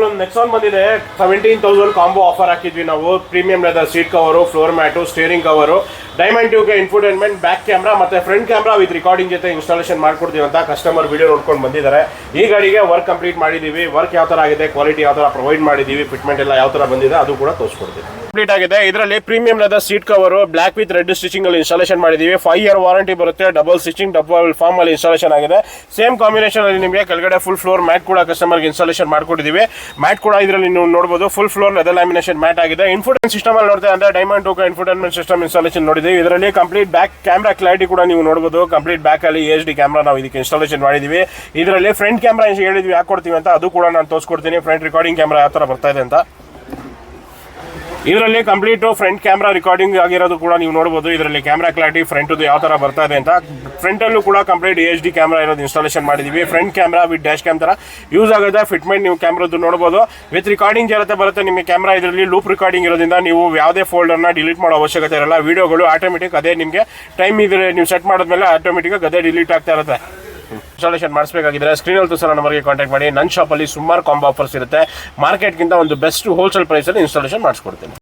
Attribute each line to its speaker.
Speaker 1: ಇದೊಂದು ನೆಕ್ಸಾನ್ ಬಂದಿದೆ 17,000 combo offer ಹಾಕಿದ್ವಿ ನಾವು. Premium leather seat cover, floor mat, steering cover, diamond ಟ್ಯೂಬ್ಗೆ ಇನ್ಫೋಟೈನ್ಮೆಂಟ್, ಬ್ಯಾಕ್ ಕ್ಯಾಮ್ರಾ ಮತ್ತೆ ಫ್ರಂಟ್ ಕ್ಯಾಮ್ರಾ ವಿತ್ ರಿಕಾರ್ಡಿಂಗ್ ಜೊತೆ ಇನ್ಸ್ಟಾಲೇಷನ್ ಮಾಡ್ಕೊಡ್ತೀವಿ ಅಂತ ಕಸ್ಟಮರ್ ವಿಡಿಯೋ ನೋಡ್ಕೊಂಡು ಬಂದಿದ್ದಾರೆ. ಈ ಗಾಡಿಗೆ ವರ್ಕ್ ಕಂಪ್ಲೀಟ್ ಮಾಡಿದ್ದೀವಿ. ವರ್ಕ್ ಯಾವ ಥರ ಆಗಿದೆ, ಕ್ವಾಲಿಟಿ ಯಾವ ಥರ ಪ್ರೊವೈಡ್ ಮಾಡಿದ್ದೀವಿ, ಫಿಟ್ಮೆಂಟ್ ಎಲ್ಲ ಯಾವ ಥರ ಬಂದಿದೆ ಅದು ಕೂಡ ತೋರಿಸ್ಕೊಡ್ತೀವಿ. ಕಂಪ್ಲೀಟ್ ಆಗಿದೆ. ಇದರಲ್ಲಿ premium leather seat cover block with red stitching ಅಲ್ಲಿ ಇನ್ಸ್ಟಾಲೇಷನ್ ಮಾಡಿದ್ದೀವಿ. 5 year ವಾರಂಟಿ ಬರುತ್ತೆ. ಡಬಲ್ ಸ್ಟಿಚಿಂಗ್, ಡಬಲ್ ಫಾರ್ಮ್ ಅಲ್ಲಿ ಇನ್ಸ್ಟಾಲೇಷನ್ ಆಗಿದೆ. ಸೇಮ್ ಕಾಂಬಿನೇಷನ್ ಅಲ್ಲಿ ನಿಮಗೆ ಕೆಳಗಡೆ ಫುಲ್ ಫ್ಲೋರ್ ಮ್ಯಾಟ್ ಕೂಡ ಕಸ್ಟಮರ್ಗೆ ಇನ್ಸ್ಟಾಲೇಷನ್ ಮಾಡ್ಕೊಟ್ಟಿದ್ದೀವಿ. ಮ್ಯಾಟ್ ಕೂಡ ಇದರಲ್ಲಿ ನೀವು ನೋಡಬಹುದು. Full floor leather lamination mat ಆಗಿದೆ. ಇನ್ಫೋಟೈನ್ಮೆಂಟ್ ಸಿಸ್ಟಮ್ ಅಲ್ಲಿ ನೋಡ್ತಾ ಅಂದ್ರೆ ಡೈಮಂಡ್ ಟೂಕ ಇನ್ಫೋಟೈನ್ಮೆಂಟ್ ಸಿಸ್ಟಮ್ ಇನ್ಸ್ಟಾಲೇಷನ್ ನೋಡಿದ್ದೀವಿ. ಇದರಲ್ಲಿ ಕಂಪ್ಲೀಟ್ ಬ್ಯಾಕ್ ಕ್ಯಾಮ್ರಾ ಕ್ಲಾರಿಟಿ ಕೂಡ ನೀವು ನೋಡಬಹುದು. ಕಂಪ್ಲೀಟ್ ಬ್ಯಾಕ್ ಅಲ್ಲಿ HD ಕ್ಯಾಮ್ರಾ ನಾವು ಇದಕ್ಕೆ ಇನ್ಸ್ಟಾಲೇಷನ್ ಮಾಡಿದ್ದೀವಿ. ಇದರಲ್ಲಿ ಫ್ರಂಟ್ ಕ್ಯಾಮ್ರಾ ಹೇಳಿದ್ವಿ ಯಾಕೆ ಕೊಡ್ತೀವಿ ಅಂತ ಅದು ಕೂಡ ನಾನು ತೋರಿಸ್ಕೊಡ್ತೀನಿ. ಫ್ರಂಟ್ ರಿಕಾರ್ಡಿಂಗ್ ಕ್ಯಾಮ್ರಾ ಯಾವ ಥರ ಬರ್ತಾ ಇದೆ ಅಂತ. ಇದರಲ್ಲಿ ಕಂಪ್ಲೀಟ್ ಫ್ರಂಟ್ ಕ್ಯಾಮ್ರಾ ರಿಕಾರ್ಡಿಂಗ್ ಆಗಿರೋದು ಕೂಡ ನೀವು ನೋಡಬಹುದು. ಇದರಲ್ಲಿ ಕ್ಯಾಮ್ರಾ ಕ್ಲಾರಿಟಿ ಫ್ರಂಟ್ ಯಾವ ತರ ಬರ್ತಾ ಇದೆ ಅಂತ. ಫ್ರಂಟ್ ಅಲ್ಲೂ ಕೂಡ ಕಂಪ್ಲೀಟ್ HD ಕ್ಯಾಮ್ರಾ ಇರೋದು ಇನ್ಸ್ಟಾಲೇಷನ್ ಮಾಡಿದೀವಿ. Front camera with dash cam ತರ ಯೂಸ್ ಆಗುತ್ತೆ. ಫಿಟ್ಮೆಂಟ್ ನೀವು ಕ್ಯಾಮ್ರಾದ್ದು ನೋಡಬಹುದು. ವಿತ್ ರಿಕಾರ್ಡಿಂಗ್ ಜೊತೆ ಬರುತ್ತೆ ನಿಮಗೆ ಕ್ಯಾಮ್ರಾ. ಇದರಲ್ಲಿ ಲೂಪ್ ರಿಕಾರ್ಡಿಂಗ್ ಇರೋದ್ರಿಂದ ನೀವು ಯಾವುದೇ ಫೋಲ್ಡರ್ನ ಡಿಲೀಟ್ ಮಾಡೋ ಅವಶ್ಯಕತೆ ಇರಲ್ಲ. ವಿಡಿಯೋಗಳು ಆಟೋಮೆಟಿಕ್ ಅದೇ ನಿಮಗೆ ಟೈಮ್ ಇದ್ರೆ ನೀವು ಸೆಟ್ ಮಾಡಿದ್ಮೇಲೆ ಆಟೋಮೆಟಿಕ್ ಅದೇ ಡಿಲೀಟ್ ಆಗ್ತಾ ಇರುತ್ತೆ. ಇನ್ಸ್ಟಾಲೇಷನ್ ಮಾಡಿಸಬೇಕಾಗಿದ್ರೆ ಸ್ಕ್ರೀನಲ್ಲಿ ತೋರಿಸೋ ನಂಬರ್ಗೆ ಕಾಂಟ್ಯಾಕ್ಟ್ ಮಾಡಿ. ನನ್ನ ಶಾಪಲ್ಲಿ ಸುಮಾರು ಕಾಂಬೋ ಆಫರ್ಸ್ ಇರುತ್ತೆ. ಮಾರ್ಕೆಟ್ಗಿಂತ ಒಂದು ಬೆಸ್ಟ್ ಹೋಲ್ಸೇಲ್ ಪ್ರೈಸಲ್ಲಿ ಇನ್ಸ್ಟಾಲೇಷನ್ ಮಾಡಿಸ್ಕೊಡ್ತೀನಿ.